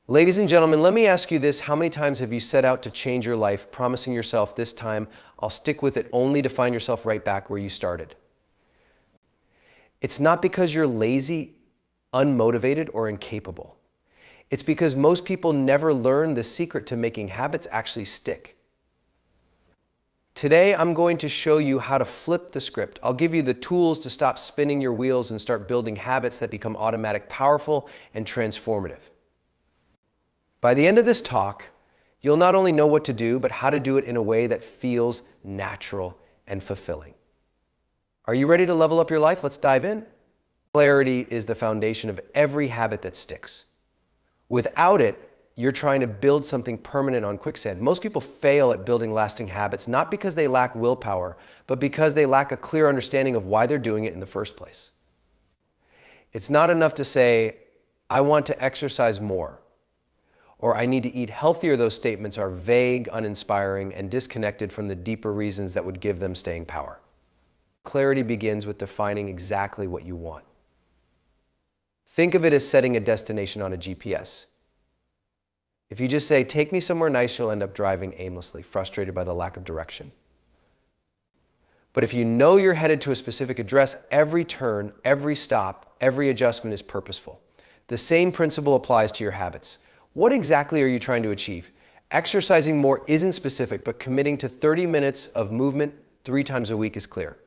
Ladies and gentlemen, let me ask you this. How many times have you set out to change your life, promising yourself this time, I'll stick with it, only to find yourself right back where you started? It's not because you're lazy, unmotivated, or incapable. It's because most people never learn the secret to making habits actually stick. Today, I'm going to show you how to flip the script. I'll give you the tools to stop spinning your wheels and start building habits that become automatic, powerful, and transformative. By the end of this talk, you'll not only know what to do, but how to do it in a way that feels natural and fulfilling. Are you ready to level up your life? Let's dive in. Clarity is the foundation of every habit that sticks. Without it, you're trying to build something permanent on quicksand. Most people fail at building lasting habits, not because they lack willpower, but because they lack a clear understanding of why they're doing it in the first place. It's not enough to say, I want to exercise more, or I need to eat healthier. Those statements are vague, uninspiring, and disconnected from the deeper reasons that would give them staying power. Clarity begins with defining exactly what you want. Think of it as setting a destination on a GPS. If you just say, take me somewhere nice, you'll end up driving aimlessly, frustrated by the lack of direction. But if you know you're headed to a specific address, every turn, every stop, every adjustment is purposeful. The same principle applies to your habits. What exactly are you trying to achieve? Exercising more isn't specific, but committing to 30 minutes of movement 3 times a week is clear.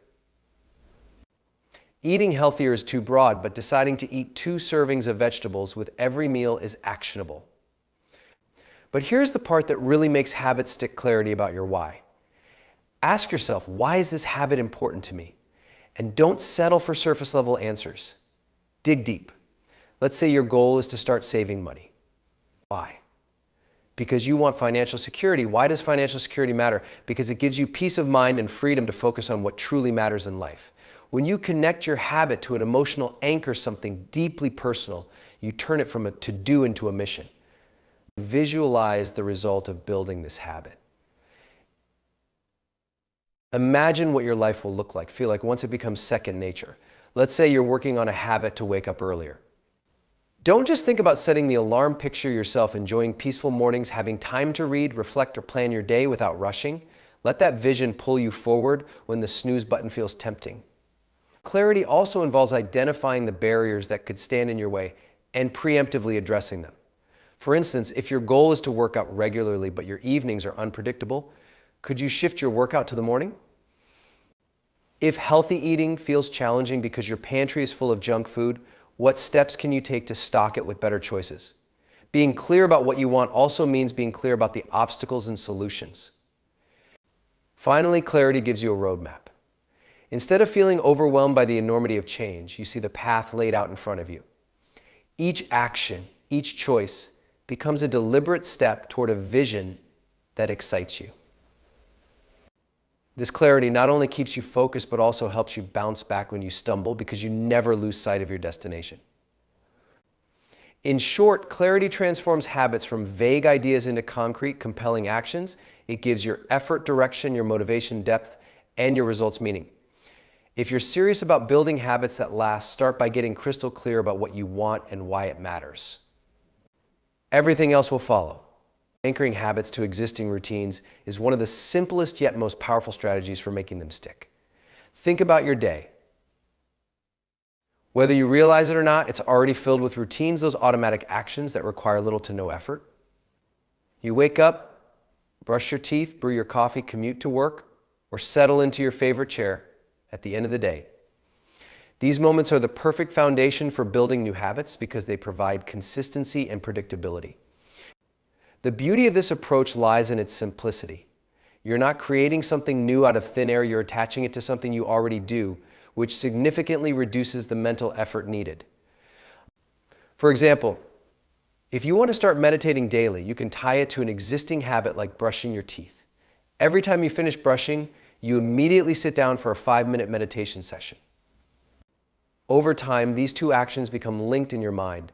Eating healthier is too broad, but deciding to eat 2 servings of vegetables with every meal is actionable. But here's the part that really makes habits stick: clarity about your why. Ask yourself, why is this habit important to me? And don't settle for surface level answers. Dig deep. Let's say your goal is to start saving money. Why? Because you want financial security. Why does financial security matter? Because it gives you peace of mind and freedom to focus on what truly matters in life. When you connect your habit to an emotional anchor, something deeply personal, you turn it from a to-do into a mission. Visualize the result of building this habit. Imagine what your life will look like, feel like once it becomes second nature. Let's say you're working on a habit to wake up earlier. Don't just think about setting the alarm. Picture yourself enjoying peaceful mornings, having time to read, reflect, or plan your day without rushing. Let that vision pull you forward when the snooze button feels tempting. Clarity also involves identifying the barriers that could stand in your way and preemptively addressing them. For instance, if your goal is to work out regularly but your evenings are unpredictable, could you shift your workout to the morning? If healthy eating feels challenging because your pantry is full of junk food, what steps can you take to stock it with better choices? Being clear about what you want also means being clear about the obstacles and solutions. Finally, clarity gives you a roadmap. Instead of feeling overwhelmed by the enormity of change, you see the path laid out in front of you. Each action, each choice, becomes a deliberate step toward a vision that excites you. This clarity not only keeps you focused, but also helps you bounce back when you stumble, because you never lose sight of your destination. In short, clarity transforms habits from vague ideas into concrete, compelling actions. It gives your effort direction, your motivation depth, and your results meaning. If you're serious about building habits that last, start by getting crystal clear about what you want and why it matters. Everything else will follow. Anchoring habits to existing routines is one of the simplest yet most powerful strategies for making them stick. Think about your day. Whether you realize it or not, it's already filled with routines, those automatic actions that require little to no effort. You wake up, brush your teeth, brew your coffee, commute to work, or settle into your favorite chair at the end of the day. These moments are the perfect foundation for building new habits because they provide consistency and predictability. The beauty of this approach lies in its simplicity. You're not creating something new out of thin air, you're attaching it to something you already do, which significantly reduces the mental effort needed. For example, if you want to start meditating daily, you can tie it to an existing habit like brushing your teeth. Every time you finish brushing, you immediately sit down for a 5-minute meditation session. Over time, these 2 actions become linked in your mind,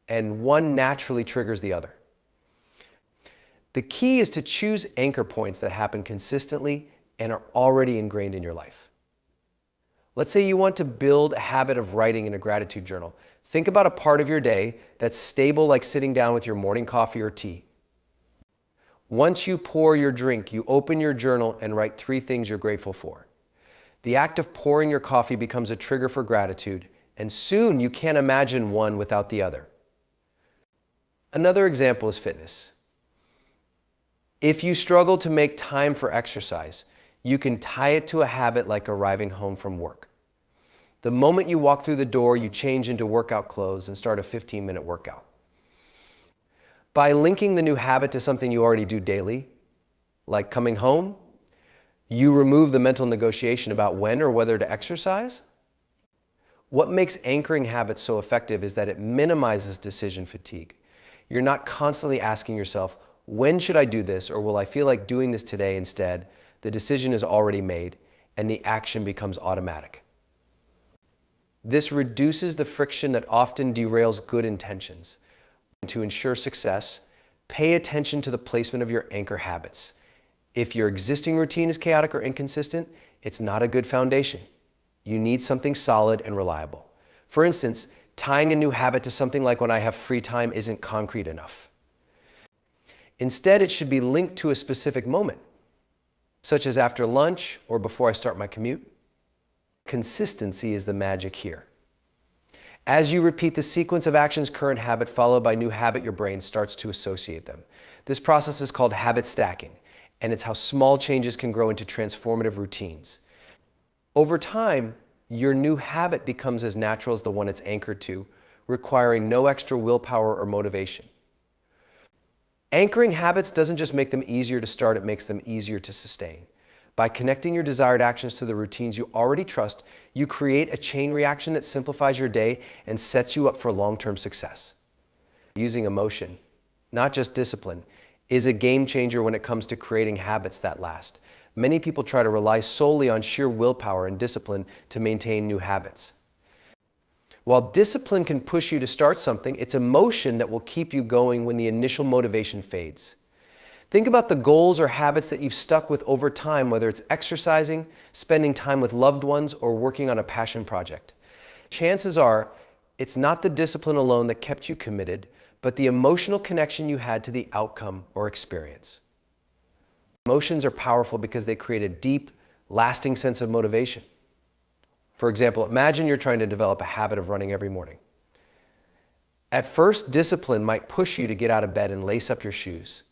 and one naturally triggers the other. The key is to choose anchor points that happen consistently and are already ingrained in your life. Let's say you want to build a habit of writing in a gratitude journal. Think about a part of your day that's stable, like sitting down with your morning coffee or tea. Once you pour your drink, you open your journal and write 3 things you're grateful for. The act of pouring your coffee becomes a trigger for gratitude, and soon you can't imagine one without the other. Another example is fitness. If you struggle to make time for exercise, you can tie it to a habit like arriving home from work. The moment you walk through the door, you change into workout clothes and start a 15-minute workout. By linking the new habit to something you already do daily, like coming home, you remove the mental negotiation about when or whether to exercise. What makes anchoring habits so effective is that it minimizes decision fatigue. You're not constantly asking yourself, when should I do this, or will I feel like doing this today instead? The decision is already made, and the action becomes automatic. This reduces the friction that often derails good intentions. To ensure success, pay attention to the placement of your anchor habits. If your existing routine is chaotic or inconsistent, it's not a good foundation. You need something solid and reliable. For instance, tying a new habit to something like when I have free time isn't concrete enough. Instead, it should be linked to a specific moment, such as after lunch or before I start my commute. Consistency is the magic here. As you repeat the sequence of actions, current habit followed by new habit, your brain starts to associate them. This process is called habit stacking, and it's how small changes can grow into transformative routines. Over time, your new habit becomes as natural as the one it's anchored to, requiring no extra willpower or motivation. Anchoring habits doesn't just make them easier to start, it makes them easier to sustain. By connecting your desired actions to the routines you already trust, you create a chain reaction that simplifies your day and sets you up for long-term success. Using emotion, not just discipline, is a game changer when it comes to creating habits that last. Many people try to rely solely on sheer willpower and discipline to maintain new habits. While discipline can push you to start something, it's emotion that will keep you going when the initial motivation fades. Think about the goals or habits that you've stuck with over time, whether it's exercising, spending time with loved ones, or working on a passion project. Chances are, it's not the discipline alone that kept you committed, but the emotional connection you had to the outcome or experience. Emotions are powerful because they create a deep, lasting sense of motivation. For example, imagine you're trying to develop a habit of running every morning. At first, discipline might push you to get out of bed and lace up your shoes.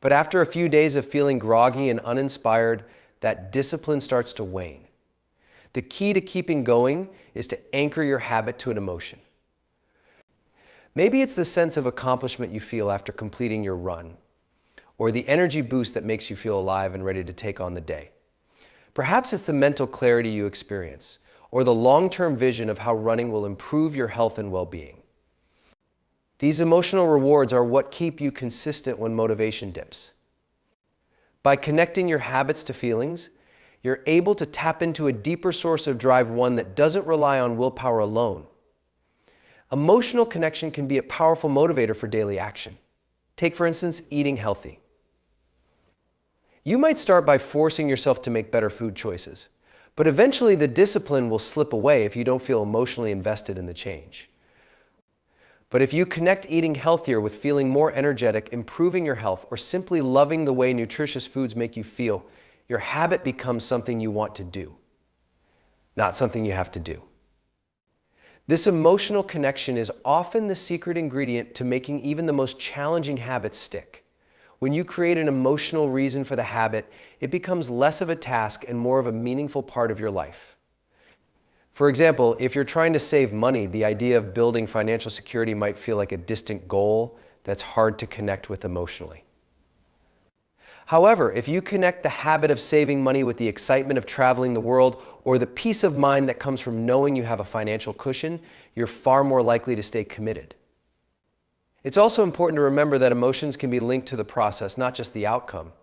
But after a few days of feeling groggy and uninspired, that discipline starts to wane. The key to keeping going is to anchor your habit to an emotion. Maybe it's the sense of accomplishment you feel after completing your run, or the energy boost that makes you feel alive and ready to take on the day. Perhaps it's the mental clarity you experience, or the long-term vision of how running will improve your health and well-being. These emotional rewards are what keep you consistent when motivation dips. By connecting your habits to feelings, you're able to tap into a deeper source of drive, one that doesn't rely on willpower alone. Emotional connection can be a powerful motivator for daily action. Take, for instance, eating healthy. You might start by forcing yourself to make better food choices, but eventually the discipline will slip away if you don't feel emotionally invested in the change. But if you connect eating healthier with feeling more energetic, improving your health, or simply loving the way nutritious foods make you feel, your habit becomes something you want to do, not something you have to do. This emotional connection is often the secret ingredient to making even the most challenging habits stick. When you create an emotional reason for the habit, it becomes less of a task and more of a meaningful part of your life. For example, if you're trying to save money, the idea of building financial security might feel like a distant goal that's hard to connect with emotionally. However, if you connect the habit of saving money with the excitement of traveling the world or the peace of mind that comes from knowing you have a financial cushion, you're far more likely to stay committed. It's also important to remember that emotions can be linked to the process, not just the outcome.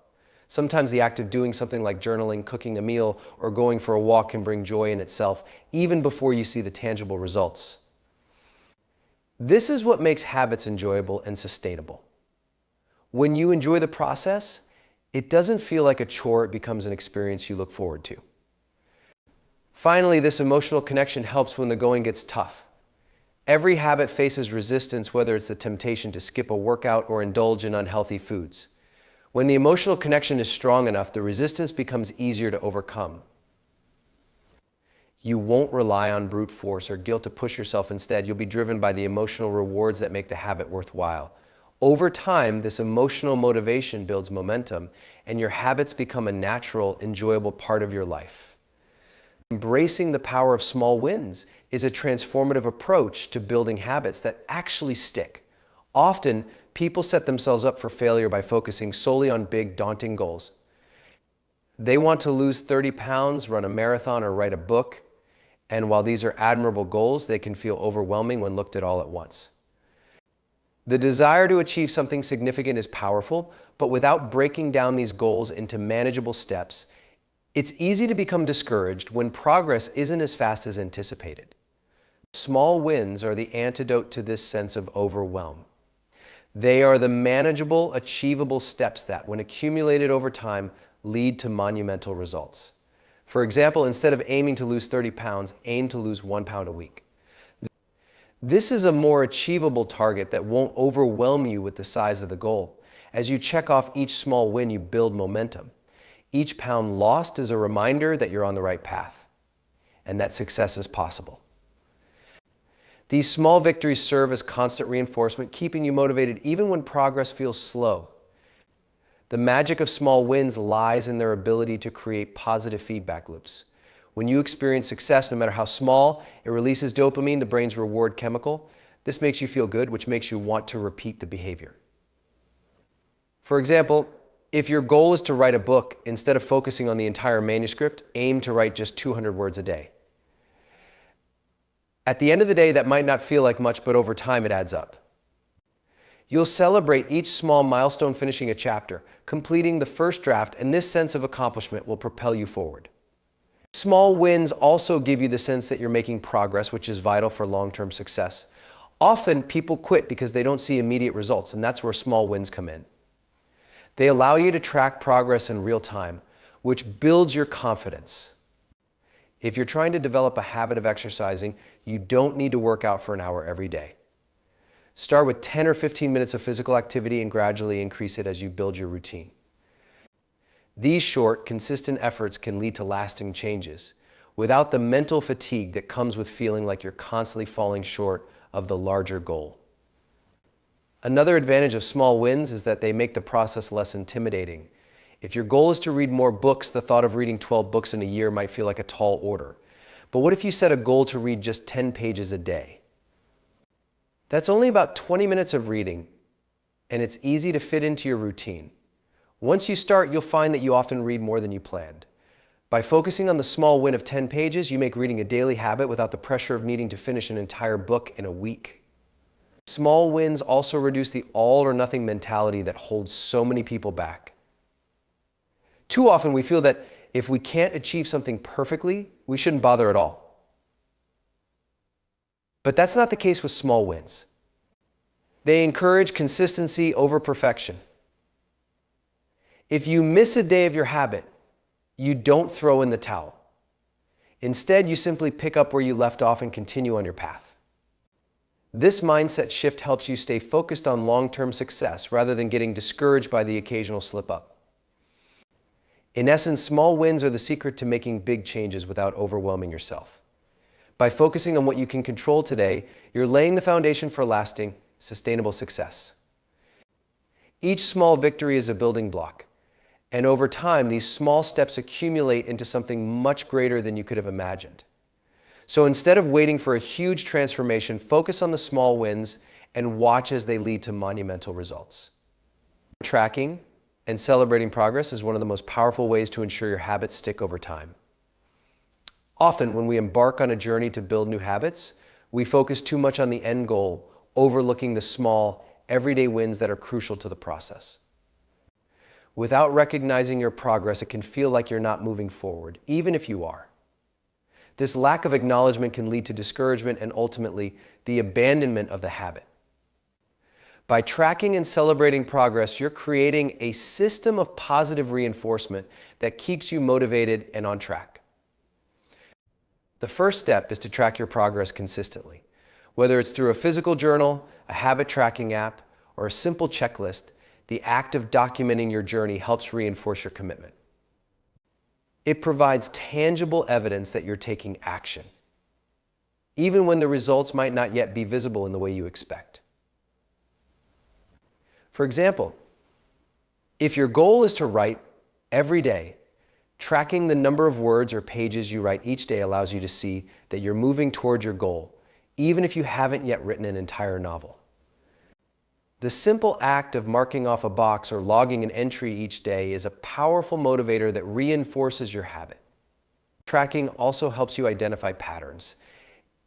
Sometimes the act of doing something like journaling, cooking a meal, or going for a walk can bring joy in itself, even before you see the tangible results. This is what makes habits enjoyable and sustainable. When you enjoy the process, it doesn't feel like a chore, it becomes an experience you look forward to. Finally, this emotional connection helps when the going gets tough. Every habit faces resistance, whether it's the temptation to skip a workout or indulge in unhealthy foods. When the emotional connection is strong enough, the resistance becomes easier to overcome. You won't rely on brute force or guilt to push yourself. Instead, you'll be driven by the emotional rewards that make the habit worthwhile. Over time, this emotional motivation builds momentum, and your habits become a natural, enjoyable part of your life. Embracing the power of small wins is a transformative approach to building habits that actually stick. Often, people set themselves up for failure by focusing solely on big, daunting goals. They want to lose 30 pounds, run a marathon, or write a book. And while these are admirable goals, they can feel overwhelming when looked at all at once. The desire to achieve something significant is powerful, but without breaking down these goals into manageable steps, it's easy to become discouraged when progress isn't as fast as anticipated. Small wins are the antidote to this sense of overwhelm. They are the manageable, achievable steps that, when accumulated over time, lead to monumental results. For example, instead of aiming to lose 30 pounds, aim to lose 1 pound a week. This is a more achievable target that won't overwhelm you with the size of the goal. As you check off each small win, you build momentum. Each pound lost is a reminder that you're on the right path and that success is possible. These small victories serve as constant reinforcement, keeping you motivated even when progress feels slow. The magic of small wins lies in their ability to create positive feedback loops. When you experience success, no matter how small, it releases dopamine, the brain's reward chemical. This makes you feel good, which makes you want to repeat the behavior. For example, if your goal is to write a book, instead of focusing on the entire manuscript, aim to write just 200 words a day. At the end of the day, that might not feel like much, but over time it adds up. You'll celebrate each small milestone, finishing a chapter, completing the first draft, and this sense of accomplishment will propel you forward. Small wins also give you the sense that you're making progress, which is vital for long-term success. Often, people quit because they don't see immediate results, and that's where small wins come in. They allow you to track progress in real time, which builds your confidence. If you're trying to develop a habit of exercising, you don't need to work out for an hour every day. Start with 10 or 15 minutes of physical activity and gradually increase it as you build your routine. These short, consistent efforts can lead to lasting changes without the mental fatigue that comes with feeling like you're constantly falling short of the larger goal. Another advantage of small wins is that they make the process less intimidating. If your goal is to read more books, the thought of reading 12 books in a year might feel like a tall order. But what if you set a goal to read just 10 pages a day? That's only about 20 minutes of reading, and it's easy to fit into your routine. Once you start, you'll find that you often read more than you planned. By focusing on the small win of 10 pages, you make reading a daily habit without the pressure of needing to finish an entire book in a week. Small wins also reduce the all or nothing mentality that holds so many people back. Too often we feel that if we can't achieve something perfectly, we shouldn't bother at all. But that's not the case with small wins. They encourage consistency over perfection. If you miss a day of your habit, you don't throw in the towel. Instead, you simply pick up where you left off and continue on your path. This mindset shift helps you stay focused on long-term success rather than getting discouraged by the occasional slip-up. In essence, small wins are the secret to making big changes without overwhelming yourself. By focusing on what you can control today, you're laying the foundation for lasting, sustainable success. Each small victory is a building block. And over time, these small steps accumulate into something much greater than you could have imagined. So instead of waiting for a huge transformation, focus on the small wins and watch as they lead to monumental results. Tracking and celebrating progress is one of the most powerful ways to ensure your habits stick over time. Often, when we embark on a journey to build new habits, we focus too much on the end goal, overlooking the small, everyday wins that are crucial to the process. Without recognizing your progress, it can feel like you're not moving forward, even if you are. This lack of acknowledgement can lead to discouragement and ultimately the abandonment of the habit. By tracking and celebrating progress, you're creating a system of positive reinforcement that keeps you motivated and on track. The first step is to track your progress consistently. Whether it's through a physical journal, a habit tracking app, or a simple checklist, the act of documenting your journey helps reinforce your commitment. It provides tangible evidence that you're taking action, even when the results might not yet be visible in the way you expect. For example, if your goal is to write every day, tracking the number of words or pages you write each day allows you to see that you're moving toward your goal, even if you haven't yet written an entire novel. The simple act of marking off a box or logging an entry each day is a powerful motivator that reinforces your habit. Tracking also helps you identify patterns.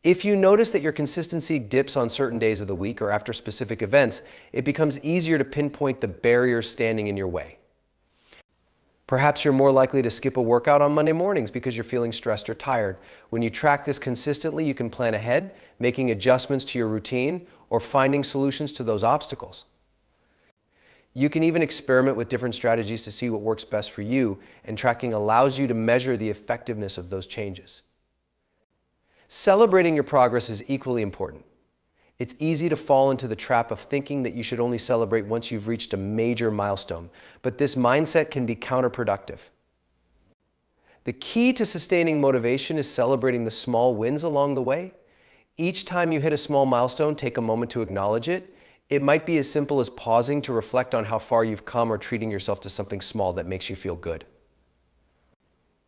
If you notice that your consistency dips on certain days of the week or after specific events, it becomes easier to pinpoint the barriers standing in your way. Perhaps you're more likely to skip a workout on Monday mornings because you're feeling stressed or tired. When you track this consistently, you can plan ahead, making adjustments to your routine or finding solutions to those obstacles. You can even experiment with different strategies to see what works best for you, and tracking allows you to measure the effectiveness of those changes. Celebrating your progress is equally important. It's easy to fall into the trap of thinking that you should only celebrate once you've reached a major milestone, but this mindset can be counterproductive. The key to sustaining motivation is celebrating the small wins along the way. Each time you hit a small milestone, take a moment to acknowledge it. It might be as simple as pausing to reflect on how far you've come or treating yourself to something small that makes you feel good.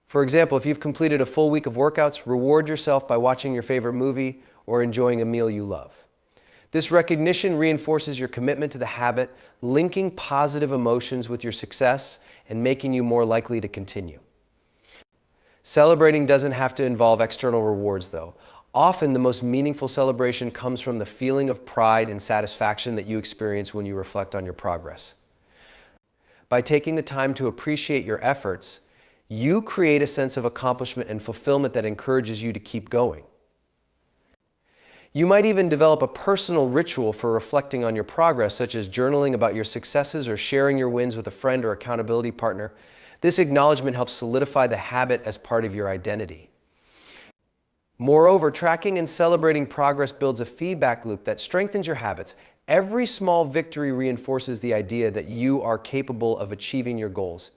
For example, if you've completed a full week of workouts, reward yourself by watching your favorite movie or enjoying a meal you love. This recognition reinforces your commitment to the habit, linking positive emotions with your success and making you more likely to continue. Celebrating doesn't have to involve external rewards, though. Often, the most meaningful celebration comes from the feeling of pride and satisfaction that you experience when you reflect on your progress. By taking the time to appreciate your efforts, you create a sense of accomplishment and fulfillment that encourages you to keep going. You might even develop a personal ritual for reflecting on your progress, such as journaling about your successes or sharing your wins with a friend or accountability partner. This acknowledgement helps solidify the habit as part of your identity. Moreover, tracking and celebrating progress builds a feedback loop that strengthens your habits. Every small victory reinforces the idea that you are capable of achieving your goals.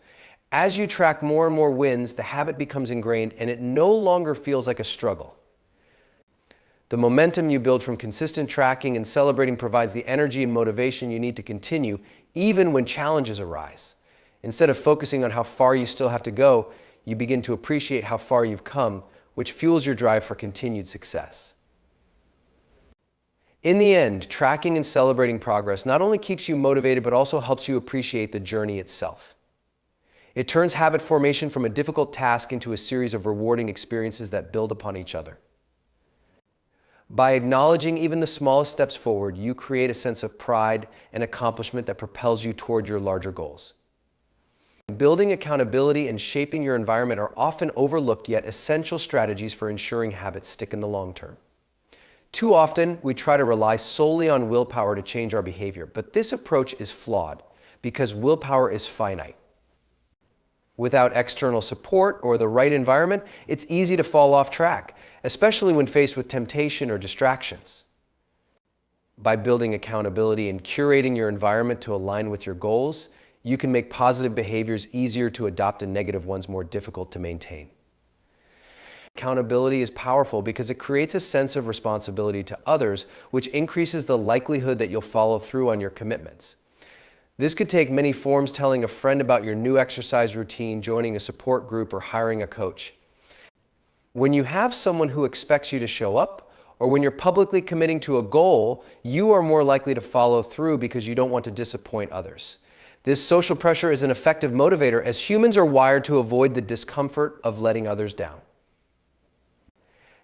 As you track more and more wins, the habit becomes ingrained and it no longer feels like a struggle. The momentum you build from consistent tracking and celebrating provides the energy and motivation you need to continue, even when challenges arise. Instead of focusing on how far you still have to go, you begin to appreciate how far you've come, which fuels your drive for continued success. In the end, tracking and celebrating progress not only keeps you motivated, but also helps you appreciate the journey itself. It turns habit formation from a difficult task into a series of rewarding experiences that build upon each other. By acknowledging even the smallest steps forward, you create a sense of pride and accomplishment that propels you toward your larger goals. Building accountability and shaping your environment are often overlooked yet essential strategies for ensuring habits stick in the long term. Too often, we try to rely solely on willpower to change our behavior, but this approach is flawed because willpower is finite. Without external support or the right environment, it's easy to fall off track, especially when faced with temptation or distractions. By building accountability and curating your environment to align with your goals, you can make positive behaviors easier to adopt and negative ones more difficult to maintain. Accountability is powerful because it creates a sense of responsibility to others, which increases the likelihood that you'll follow through on your commitments. This could take many forms: telling a friend about your new exercise routine, joining a support group, or hiring a coach. When you have someone who expects you to show up, or when you're publicly committing to a goal, you are more likely to follow through because you don't want to disappoint others. This social pressure is an effective motivator, as humans are wired to avoid the discomfort of letting others down.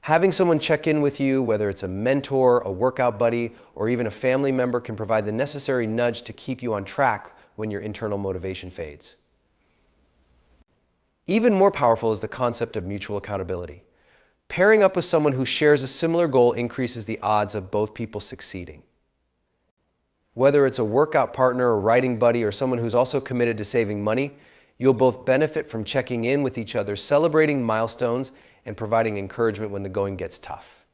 Having someone check in with you, whether it's a mentor, a workout buddy, or even a family member, can provide the necessary nudge to keep you on track when your internal motivation fades. Even more powerful is the concept of mutual accountability. Pairing up with someone who shares a similar goal increases the odds of both people succeeding. Whether it's a workout partner, a writing buddy, or someone who's also committed to saving money, you'll both benefit from checking in with each other, celebrating milestones, and providing encouragement when the going gets tough.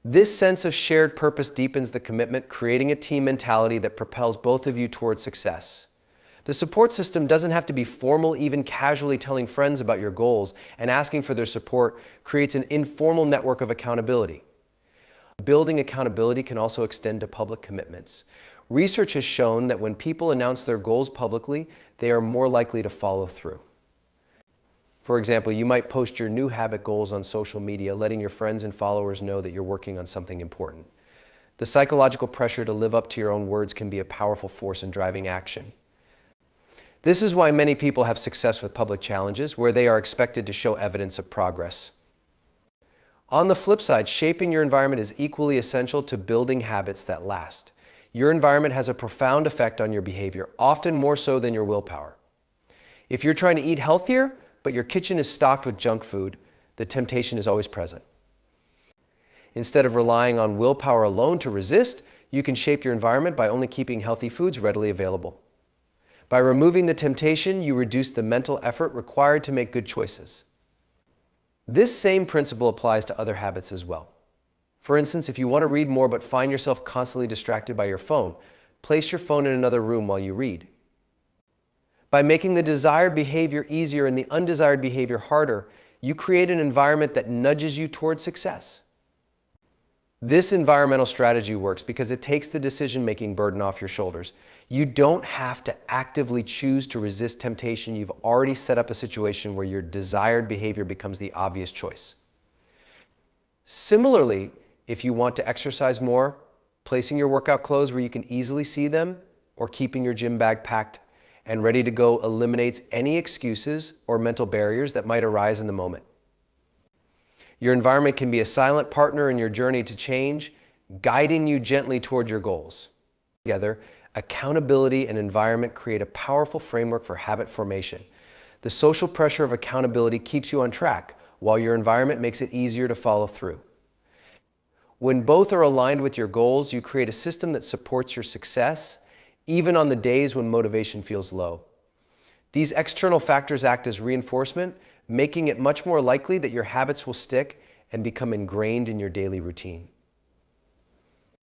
This sense of shared purpose deepens the commitment, creating a team mentality that propels both of you towards success. The support system doesn't have to be formal. Even casually telling friends about your goals and asking for their support creates an informal network of accountability. Building accountability can also extend to public commitments. Research has shown that when people announce their goals publicly, they are more likely to follow through. For example, you might post your new habit goals on social media, letting your friends and followers know that you're working on something important. The psychological pressure to live up to your own words can be a powerful force in driving action. This is why many people have success with public challenges, where they are expected to show evidence of progress. On the flip side, shaping your environment is equally essential to building habits that last. Your environment has a profound effect on your behavior, often more so than your willpower. If you're trying to eat healthier, but your kitchen is stocked with junk food, the temptation is always present. Instead of relying on willpower alone to resist, you can shape your environment by only keeping healthy foods readily available. By removing the temptation, you reduce the mental effort required to make good choices. This same principle applies to other habits as well. For instance, if you want to read more but find yourself constantly distracted by your phone, place your phone in another room while you read. By making the desired behavior easier and the undesired behavior harder, you create an environment that nudges you toward success. This environmental strategy works because it takes the decision-making burden off your shoulders. You don't have to actively choose to resist temptation. You've already set up a situation where your desired behavior becomes the obvious choice. Similarly, if you want to exercise more, placing your workout clothes where you can easily see them or keeping your gym bag packed and ready to go eliminates any excuses or mental barriers that might arise in the moment. Your environment can be a silent partner in your journey to change, guiding you gently toward your goals. Together, accountability and environment create a powerful framework for habit formation. The social pressure of accountability keeps you on track, while your environment makes it easier to follow through. When both are aligned with your goals, you create a system that supports your success, even on the days when motivation feels low. These external factors act as reinforcement, making it much more likely that your habits will stick and become ingrained in your daily routine.